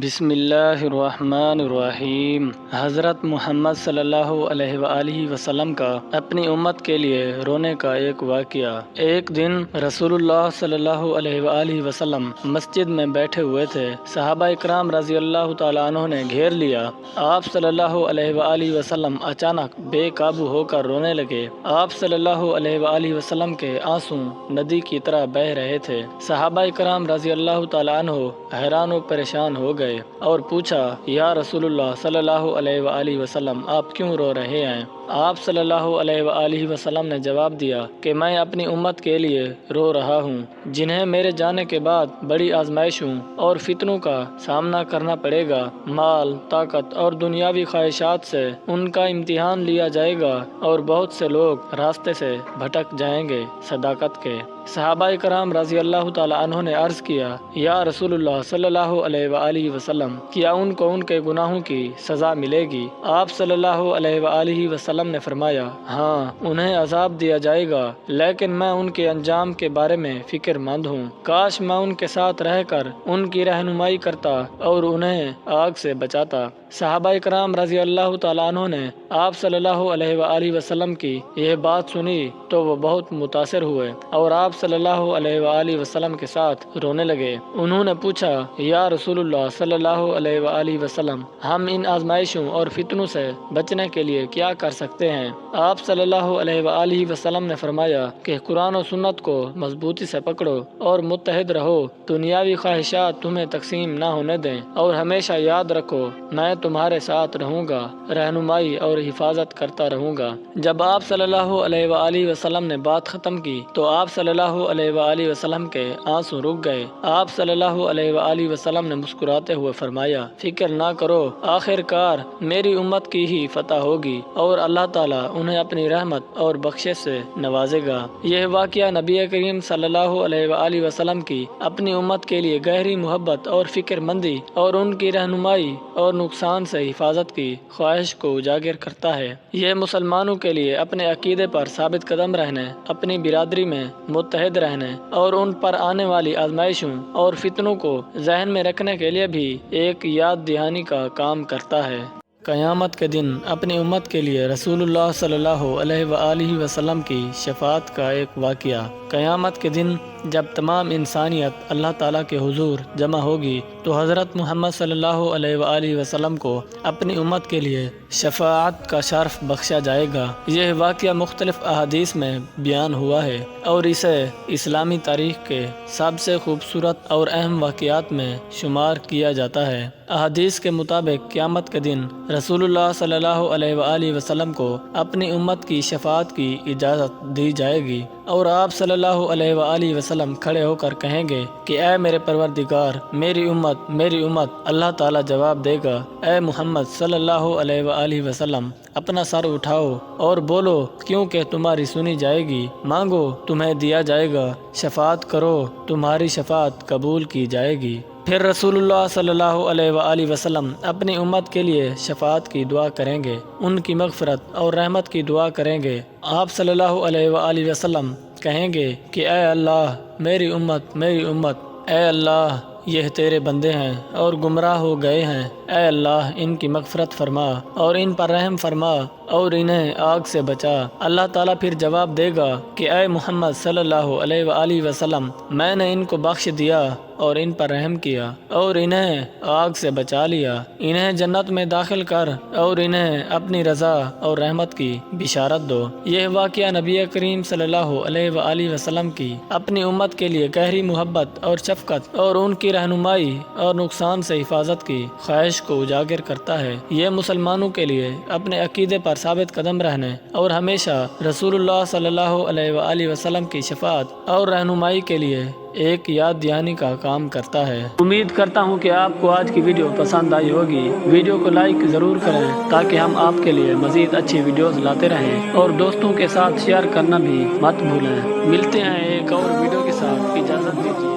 بسم اللہ الرحمن الرحیم۔ حضرت محمد صلی اللہ علیہ وآلہ وسلم کا اپنی امت کے لیے رونے کا ایک واقعہ۔ ایک دن رسول اللہ صلی اللہ علیہ وآلہ وسلم مسجد میں بیٹھے ہوئے تھے۔ صحابہ اکرام رضی اللہ تعالیٰ عنہ نے گھیر لیا۔ آپ صلی اللہ علیہ وآلہ وسلم اچانک بے قابو ہو کر رونے لگے۔ آپ صلی اللہ علیہ وآلہ وسلم کے آنسو ندی کی طرح بہہ رہے تھے۔ صحابہ اکرام رضی اللہ تعالیٰ عنہ حیران و پریشان ہو گئے اور پوچھا، یا رسول اللہ صلی اللہ علیہ وآلہ وسلم، آپ کیوں رو رہے ہیں؟ آپ صلی اللہ علیہ وآلہ وسلم نے جواب دیا کہ میں اپنی امت کے لیے رو رہا ہوں، جنہیں میرے جانے کے بعد بڑی آزمائشوں اور فتنوں کا سامنا کرنا پڑے گا۔ مال، طاقت اور دنیاوی خواہشات سے ان کا امتحان لیا جائے گا اور بہت سے لوگ راستے سے بھٹک جائیں گے۔ صداقت کے صحابہ کرام رضی اللہ تعالیٰ عنہ نے عرض کیا، یا رسول اللہ صلی اللہ علیہ وآلہ وسلم، کیا ان کو ان کے گناہوں کی سزا ملے گی؟ آپ صلی اللہ علیہ وآلہ وسلم نے فرمایا، ہاں، انہیں عذاب دیا جائے گا، لیکن میں ان کے انجام کے بارے میں فکر مند ہوں۔ کاش میں ان کے ساتھ رہ کر ان کی رہنمائی کرتا اور انہیں آگ سے بچاتا۔ صحابہ کرام رضی اللہ تعالیٰ عنہ نے آپ صلی اللہ علیہ وآلہ وسلم کی یہ بات سنی تو وہ بہت متاثر ہوئے اور آپ صلی اللہ علیہ وآلہ وسلم کے ساتھ رونے لگے۔ انہوں نے پوچھا، یا رسول اللہ صلی اللہ علیہ وآلہ وسلم، ہم ان آزمائشوں اور فتنوں سے بچنے کے لیے کیا کر سکتے ہیں؟ آپ صلی اللہ علیہ وآلہ وسلم نے فرمایا کہ قرآن و سنت کو مضبوطی سے پکڑو اور متحد رہو، دنیاوی خواہشات تمہیں تقسیم نہ ہونے دیں، اور ہمیشہ یاد رکھو میں تمہارے ساتھ رہوں گا، رہنمائی اور حفاظت کرتا رہوں گا۔ جب آپ صلی اللہ علیہ وآلہ وسلم نے بات ختم کی تو آپ صلی اللہ علیہ وآلہ وسلم کے آنسو رک گئے۔ آپ صلی اللہ علیہ وآلہ وسلم نے مسکراتے ہوئے فرمایا، فکر نہ کرو، آخر کار میری امت کی ہی فتح ہوگی اور اللہ تعالیٰ انہیں اپنی رحمت اور بخشش سے نوازے گا۔ یہ واقعہ نبی کریم صلی اللہ علیہ وآلہ وسلم کی اپنی امت کے لیے گہری محبت اور فکر مندی اور ان کی رہنمائی اور نقصان سے حفاظت کی خواہش کو اجاگر کرتا ہے۔ یہ مسلمانوں کے لیے اپنے عقیدے پر ثابت قدم رہنے، اپنی برادری میں متحد رہنے اور ان پر آنے والی آزمائشوں اور فتنوں کو ذہن میں رکھنے کے لیے بھی ایک یاد دہانی کا کام کرتا ہے۔ قیامت کے دن اپنی امت کے لیے رسول اللہ صلی اللہ علیہ وآلہ وسلم کی شفاعت کا ایک واقعہ۔ قیامت کے دن جب تمام انسانیت اللہ تعالیٰ کے حضور جمع ہوگی تو حضرت محمد صلی اللہ علیہ وآلہ وسلم کو اپنی امت کے لیے شفاعت کا شرف بخشا جائے گا۔ یہ واقعہ مختلف احادیث میں بیان ہوا ہے اور اسے اسلامی تاریخ کے سب سے خوبصورت اور اہم واقعات میں شمار کیا جاتا ہے۔ احادیث کے مطابق قیامت کے دن رسول اللہ صلی اللہ علیہ وآلہ وسلم کو اپنی امت کی شفاعت کی اجازت دی جائے گی اور آپ صلی اللہ علیہ وآلہ وسلم کھڑے ہو کر کہیں گے کہ اے میرے پروردگار، میری امت، میری امت۔ اللہ تعالیٰ جواب دے گا، اے محمد صلی اللہ علیہ وآلہ وسلم، اپنا سر اٹھاؤ اور بولو، کیونکہ تمہاری سنی جائے گی، مانگو تمہیں دیا جائے گا، شفاعت کرو تمہاری شفاعت قبول کی جائے گی۔ پھر رسول اللہ صلی اللہ علیہ وآلہ وسلم اپنی امت کے لیے شفاعت کی دعا کریں گے، ان کی مغفرت اور رحمت کی دعا کریں گے۔ آپ صلی اللہ علیہ وآلہ وسلم کہیں گے کہ اے اللہ، میری امت، میری امت، اے اللہ، یہ تیرے بندے ہیں اور گمراہ ہو گئے ہیں، اے اللہ ان کی مغفرت فرما اور ان پر رحم فرما اور انہیں آگ سے بچا۔ اللہ تعالیٰ پھر جواب دے گا کہ اے محمد صلی اللہ علیہ وآلہ وسلم، میں نے ان کو بخش دیا اور ان پر رحم کیا اور انہیں آگ سے بچا لیا، انہیں جنت میں داخل کر اور انہیں اپنی رضا اور رحمت کی بشارت دو۔ یہ واقعہ نبی کریم صلی اللہ علیہ وآلہ وسلم کی اپنی امت کے لیے گہری محبت اور شفقت اور ان کی رہنمائی اور نقصان سے حفاظت کی خواہش کو اجاگر کرتا ہے۔ یہ مسلمانوں کے لیے اپنے عقیدے پر ثابت قدم رہنے اور ہمیشہ رسول اللہ صلی اللہ علیہ وآلہ وسلم کی شفاعت اور رہنمائی کے لیے ایک یاد دہانی کا کام کرتا ہے۔ امید کرتا ہوں کہ آپ کو آج کی ویڈیو پسند آئی ہوگی۔ ویڈیو کو لائک ضرور کریں تاکہ ہم آپ کے لیے مزید اچھی ویڈیوز لاتے رہیں، اور دوستوں کے ساتھ شیئر کرنا بھی مت بھولیں۔ ملتے ہیں ایک اور ویڈیو کے ساتھ، اجازت دیجیے۔